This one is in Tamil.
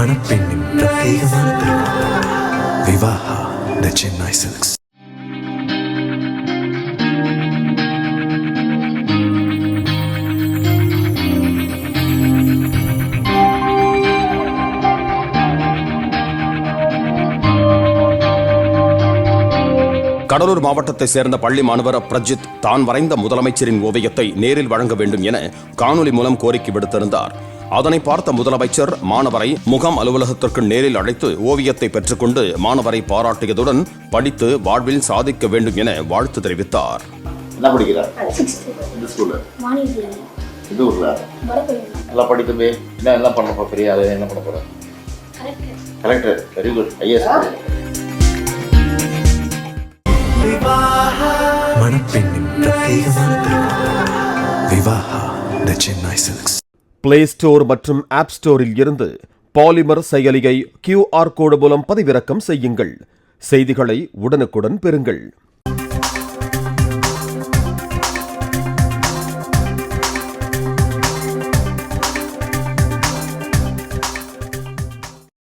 மணப்பெண்ணின் பிரத்யேகமான திருமணம் விவாஹா தி சென்னை சில்க்ஸ். கடலூர் மாவட்டத்தை சேர்ந்த பள்ளி மாணவர் பிரஜித் தான் வரைந்த முதலமைச்சரின் ஓவியத்தை நேரில் வழங்க வேண்டும் என காணொலி மூலம் கோரிக்கை விடுத்திருந்தார். அதனை பார்த்த முதலமைச்சர் மாணவரை முகாம் அலுவலகத்திற்கு நேரில் அழைத்து ஓவியத்தை பெற்றுக்கொண்டு மாணவரை பாராட்டியதுடன் படித்து வாழ்வில் சாதிக்க வேண்டும் என வாழ்த்து தெரிவித்தார். மணப்பெண்ணின் பிரத்யேகமான திருமணம் விவாஹா தி சென்னை சில்க்ஸ். பிளே ஸ்டோர் மற்றும் ஆப் ஸ்டோரில் இருந்து பாலிமர் செயலியை QR கோடு மூலம் பதிவிறக்கம் செய்யுங்கள். செய்திகளை உடனுக்குடன் பெறுங்கள்.